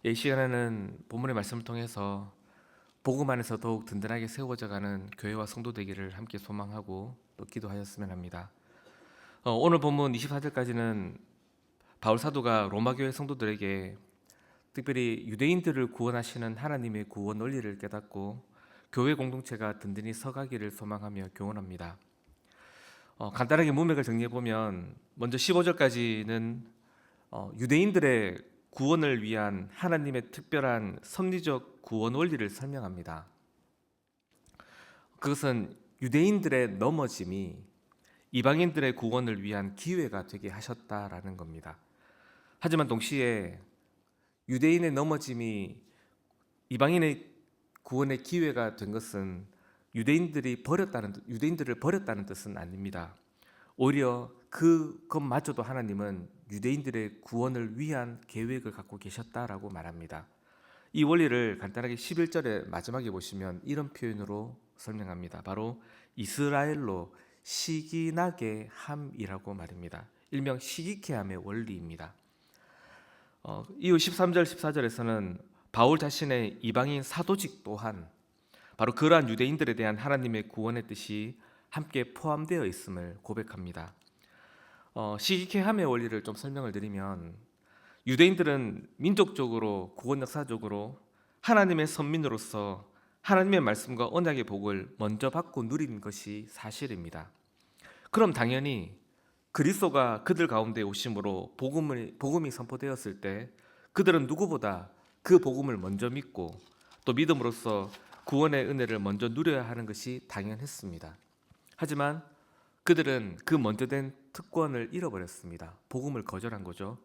이 시간에는 본문의 말씀을 통해서 복음 안에서 더욱 든든하게 세워져가는 교회와 성도 되기를 함께 소망하고 또 기도하였으면 합니다. 오늘 본문 24절까지는 바울 사도가 로마 교회 성도들에게 특별히 유대인들을 구원하시는 하나님의 구원 원리를 깨닫고 교회 공동체가 든든히 서가기를 소망하며 교훈합니다. 간단하게 문맥을 정리해 보면 먼저 15절까지는 유대인들의 구원을 위한 하나님의 특별한 섭리적 구원 원리를 설명합니다. 그것은 유대인들의 넘어짐이 이방인들의 구원을 위한 기회가 되게 하셨다라는 겁니다. 하지만 동시에 유대인의 넘어짐이 이방인의 구원의 기회가 된 것은 유대인들을 버렸다는 뜻은 아닙니다. 오히려 그것마저도 하나님은 유대인들의 구원을 위한 계획을 갖고 계셨다라고 말합니다. 이 원리를 간단하게 11절의 마지막에 보시면 이런 표현으로 설명합니다. 바로 이스라엘로 시기나게 함이라고 말입니다. 일명 시기케 함의 원리입니다. 이후 13절, 14절에서는 바울 자신의 이방인 사도직 또한 바로 그러한 유대인들에 대한 하나님의 구원의 뜻이 함께 포함되어 있음을 고백합니다. 시기케 함의 원리를 좀 설명을 드리면 유대인들은 민족적으로 구원 역사적으로 하나님의 선민으로서 하나님의 말씀과 언약의 복을 먼저 받고 누린 것이 사실입니다. 그럼 당연히 그리스도가 그들 가운데 오심으로 복음이 선포되었을 때 그들은 누구보다 그 복음을 먼저 믿고 또 믿음으로써 구원의 은혜를 먼저 누려야 하는 것이 당연했습니다. 하지만 그들은 그 먼저 된 특권을 잃어버렸습니다. 복음을 거절한 거죠.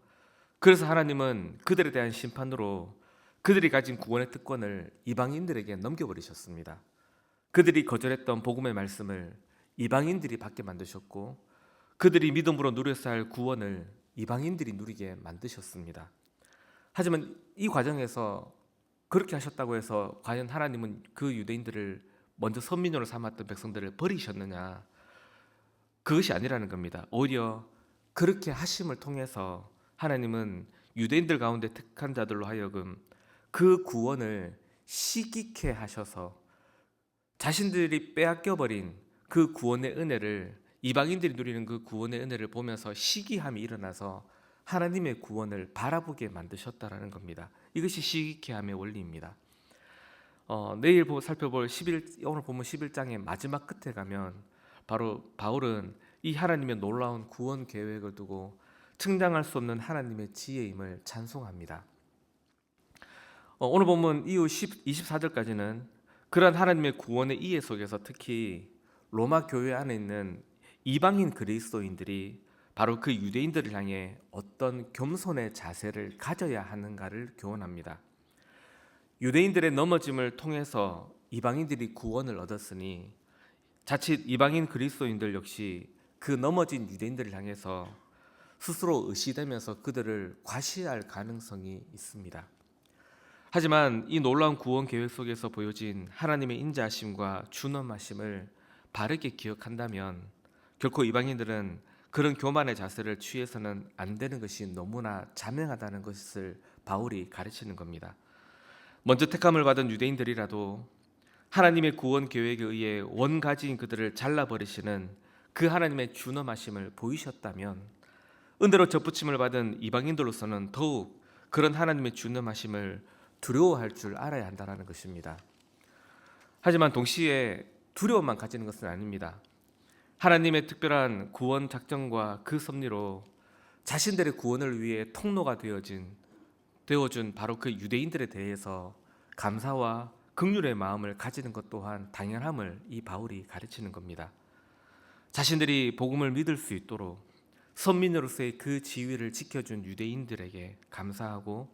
그래서 하나님은 그들에 대한 심판으로 그들이 가진 구원의 특권을 이방인들에게 넘겨버리셨습니다. 그들이 거절했던 복음의 말씀을 이방인들이 받게 만드셨고 그들이 믿음으로 누렸어야 할 구원을 이방인들이 누리게 만드셨습니다. 하지만 이 과정에서 그렇게 하셨다고 해서 과연 하나님은 그 유대인들을 먼저 선민으로 삼았던 백성들을 버리셨느냐? 그것이 아니라는 겁니다. 오히려 그렇게 하심을 통해서 하나님은 유대인들 가운데 택한 자들로 하여금 그 구원을 시기케 하셔서 자신들이 빼앗겨버린 그 구원의 은혜를 이방인들이 누리는 그 구원의 은혜를 보면서 시기함이 일어나서 하나님의 구원을 바라보게 만드셨다라는 겁니다. 이것이 시기케함의 원리입니다. 내일 살펴볼 오늘 보면 11장의 마지막 끝에 가면 바로 바울은 이 하나님의 놀라운 구원 계획을 두고 측량할 수 없는 하나님의 지혜임을 찬송합니다. 오늘 보면 이후 24절까지는 그러한 하나님의 구원의 이해 속에서 특히 로마 교회 안에 있는 이방인 그리스도인들이 바로 그 유대인들을 향해 어떤 겸손의 자세를 가져야 하는가를 교훈합니다. 유대인들의 넘어짐을 통해서 이방인들이 구원을 얻었으니 자칫 이방인 그리스도인들 역시 그 넘어진 유대인들을 향해서 스스로 의시되면서 그들을 과시할 가능성이 있습니다. 하지만 이 놀라운 구원 계획 속에서 보여진 하나님의 인자하심과 준엄하심을 바르게 기억한다면 결코 이방인들은 그런 교만의 자세를 취해서는 안 되는 것이 너무나 자명하다는 것을 바울이 가르치는 겁니다. 먼저 택함을 받은 유대인들이라도 하나님의 구원 계획에 의해 원가지인 그들을 잘라버리시는 그 하나님의 준엄하심을 보이셨다면 은혜로 접붙임을 받은 이방인들로서는 더욱 그런 하나님의 준엄하심을 두려워할 줄 알아야 한다는 것입니다. 하지만 동시에 두려움만 가지는 것은 아닙니다. 하나님의 특별한 구원 작정과 그 섭리로 자신들의 구원을 위해 통로가 되어준 바로 그 유대인들에 대해서 감사와 긍휼의 마음을 가지는 것 또한 당연함을 이 바울이 가르치는 겁니다. 자신들이 복음을 믿을 수 있도록 선민으로서의 그 지위를 지켜준 유대인들에게 감사하고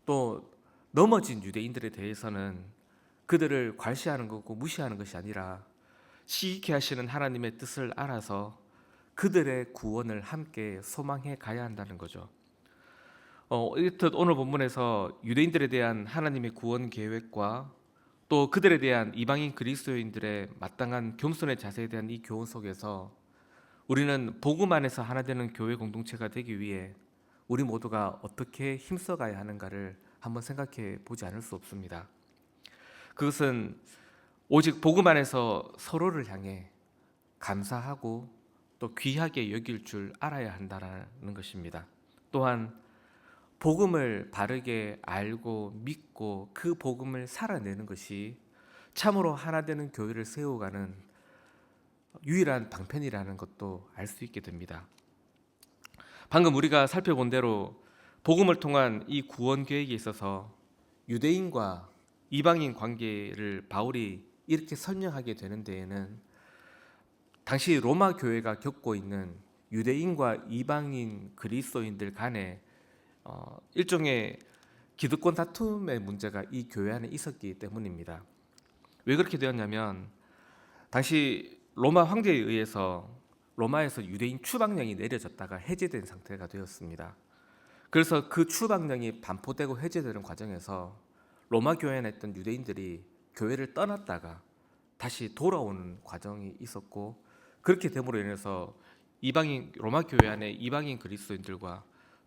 또 넘어진 유대인들에 대해서는 그들을 괄시하는 거고 무시하는 것이 아니라 시기케 하시는 하나님의 뜻을 알아서 그들의 구원을 함께 소망해 가야 한다는 거죠. 이렇듯 오늘 본문에서 유대인들에 대한 하나님의 구원 계획과 또 그들에 대한 이방인 그리스도인들의 마땅한 겸손의 자세에 대한 이 교훈 속에서 우리는 복음 안에서 하나 되는 교회 공동체가 되기 위해 우리 모두가 어떻게 힘써가야 하는가를 한번 생각해 보지 않을 수 없습니다. 그것은 오직 복음 안에서 서로를 향해 감사하고 또 귀하게 여길 줄 알아야 한다는 것입니다. 또한 복음을 바르게 알고 믿고 그 복음을 살아내는 것이 참으로 하나 되는 교회를 세워가는 유일한 방편이라는 것도 알 수 있게 됩니다. 방금 우리가 살펴본 대로 복음을 통한 이 구원 계획에 있어서 유대인과 이방인 관계를 바울이 이렇게 설명하게 되는 데에는 당시 로마 교회가 겪고 있는 유대인과 이방인 그리스도인들 간의 일종의 기득권 다툼의 문제가 이 교회 안에 있었기 때문입니다. 왜 그렇게 되었냐면 당시 로마 황제에 의해서 로마에서 유대인 추방령이 내려졌다가 해제된 상태가 되었습니다. 그래서 그 추방령이 반포되고 해제되는 과정에서 로마 교회 안에 있던 유대인들이 교회를 떠났다가 다시 돌아오는 과정이 있었고, 그렇게 됨으로 인해서 이방인 로마 교회 안에 이방인 그리스도인들과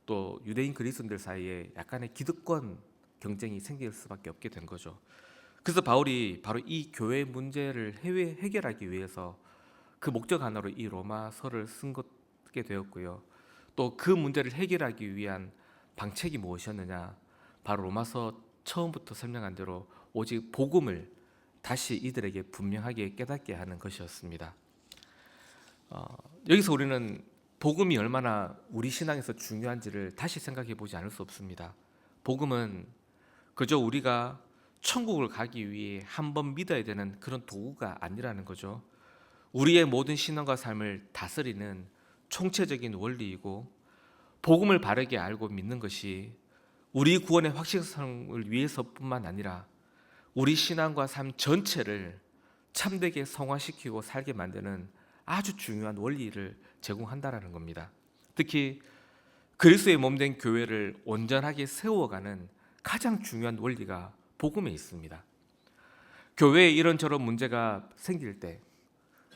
또 유대인 그리스도인들 사이에 약간의 기득권 경쟁이 생길 수밖에 없게 된 거죠. 그래서 바울이 바로 이 교회 문제를 해결하기 위해서 그 목적 하나로 이 로마서를 쓴 것게 되었고요. 또 그 문제를 해결하기 위한 방책이 무엇이었느냐? 바로 로마서 처음부터 설명한 대로 오직 복음을 다시 이들에게 분명하게 깨닫게 하는 것이었습니다. 여기서 우리는 복음이 얼마나 우리 신앙에서 중요한지를 다시 생각해 보지 않을 수 없습니다. 복음은 그저 우리가 천국을 가기 위해 한번 믿어야 되는 그런 도구가 아니라는 거죠. 우리의 모든 신앙과 삶을 다스리는 총체적인 원리이고, 복음을 바르게 알고 믿는 것이 우리 구원의 확실성을 위해서뿐만 아니라 우리 신앙과 삶 전체를 참되게 성화시키고 살게 만드는 아주 중요한 원리를 제공한다라는 겁니다. 특히 그리스도의 몸된 교회를 온전하게 세워가는 가장 중요한 원리가 복음에 있습니다. 교회에 이런저런 문제가 생길 때,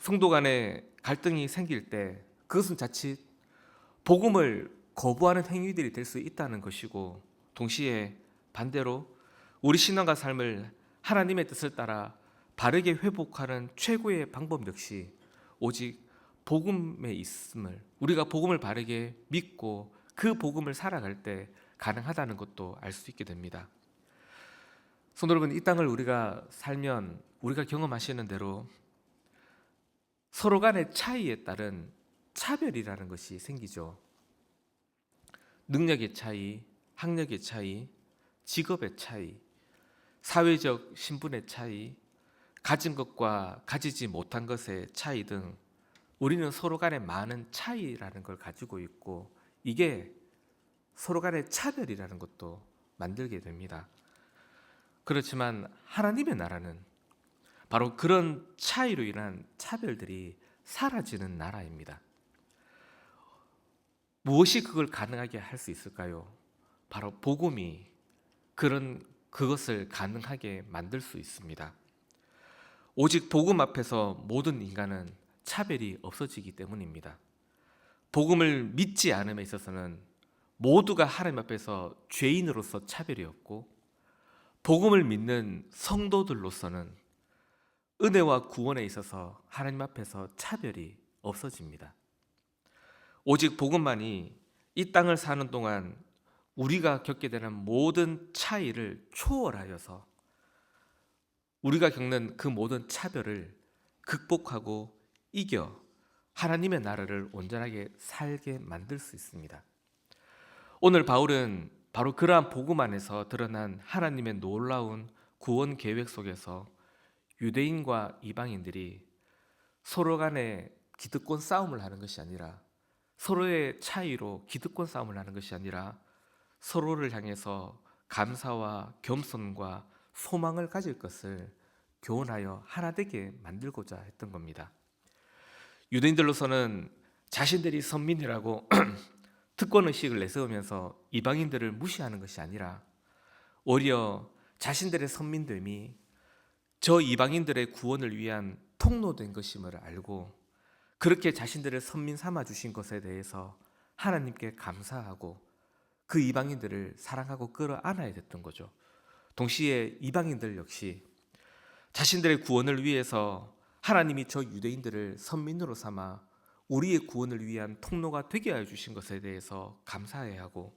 성도 간에 갈등이 생길 때, 그것은 자칫 복음을 거부하는 행위들이 될 수 있다는 것이고, 동시에 반대로 우리 신앙과 삶을 하나님의 뜻을 따라 바르게 회복하는 최고의 방법 역시 오직 복음에 있음을, 우리가 복음을 바르게 믿고 그 복음을 살아갈 때 가능하다는 것도 알 수 있게 됩니다. 성도 여러분, 이 땅을 우리가 살면 우리가 경험하시는 대로 서로 간의 차이에 따른 차별이라는 것이 생기죠. 능력의 차이, 학력의 차이, 직업의 차이, 사회적 신분의 차이, 가진 것과 가지지 못한 것의 차이 등 우리는 서로 간에 많은 차이라는 걸 가지고 있고, 이게 서로 간의 차별이라는 것도 만들게 됩니다. 그렇지만 하나님의 나라는 바로 그런 차이로 인한 차별들이 사라지는 나라입니다. 무엇이 그걸 가능하게 할 수 있을까요? 바로 복음이 그것을 가능하게 만들 수 있습니다. 오직 복음 앞에서 모든 인간은 차별이 없어지기 때문입니다. 복음을 믿지 않음에 있어서는 모두가 하나님 앞에서 죄인으로서 차별이 없고, 복음을 믿는 성도들로서는 은혜와 구원에 있어서 하나님 앞에서 차별이 없어집니다. 오직 복음만이 이 땅을 사는 동안 우리가 겪게 되는 모든 차이를 초월하여서 우리가 겪는 그 모든 차별을 극복하고 이겨 하나님의 나라를 온전하게 살게 만들 수 있습니다. 오늘 바울은 바로 그러한 복음 안에서 드러난 하나님의 놀라운 구원 계획 속에서 유대인과 이방인들이 서로 간에 기득권 싸움을 하는 것이 아니라, 서로의 차이로 기득권 싸움을 하는 것이 아니라 서로를 향해서 감사와 겸손과 소망을 가질 것을 교훈하여 하나 되게 만들고자 했던 겁니다. 유대인들로서는 자신들이 선민이라고 특권의식을 내세우면서 이방인들을 무시하는 것이 아니라 오히려 자신들의 선민됨이 저 이방인들의 구원을 위한 통로된 것임을 알고, 그렇게 자신들을 선민 삼아 주신 것에 대해서 하나님께 감사하고 그 이방인들을 사랑하고 끌어안아야 됐던 거죠. 동시에 이방인들 역시 자신들의 구원을 위해서 하나님이 저 유대인들을 선민으로 삼아 우리의 구원을 위한 통로가 되게 하여 주신 것에 대해서 감사해야 하고,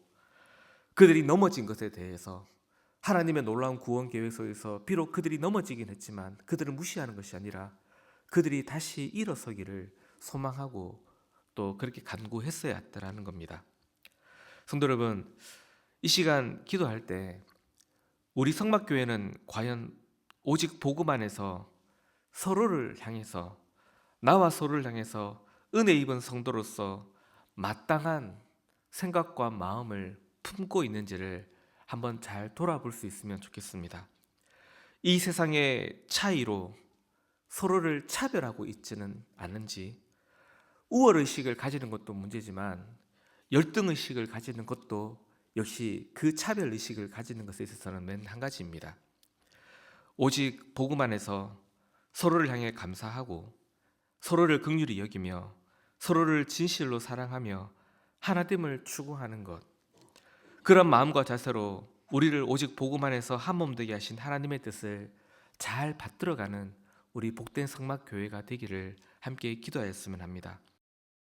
그들이 넘어진 것에 대해서 하나님의 놀라운 구원 계획 속에서 비록 그들이 넘어지긴 했지만 그들을 무시하는 것이 아니라 그들이 다시 일어서기를 소망하고 또 그렇게 간구했어야 했다라는 겁니다. 성도 여러분, 이 시간 기도할 때 우리 성막교회는 과연 오직 복음 안에서 서로를 향해서, 나와 서로를 향해서 은혜 입은 성도로서 마땅한 생각과 마음을 품고 있는지를 한번 잘 돌아볼 수 있으면 좋겠습니다. 이 세상의 차이로 서로를 차별하고 있지는 않은지, 우월의식을 가지는 것도 문제지만 열등의식을 가지는 것도 역시 그 차별의식을 가지는 것에 있어서는 맨 한 가지입니다. 오직 복음 안에서 서로를 향해 감사하고 서로를 긍휼히 여기며 서로를 진실로 사랑하며 하나됨을 추구하는 것, 그런 마음과 자세로 우리를 오직 복음 안에서 한 몸 되게 하신 하나님의 뜻을 잘 받들어가는 우리 복된 성막교회가 되기를 함께 기도하였으면 합니다.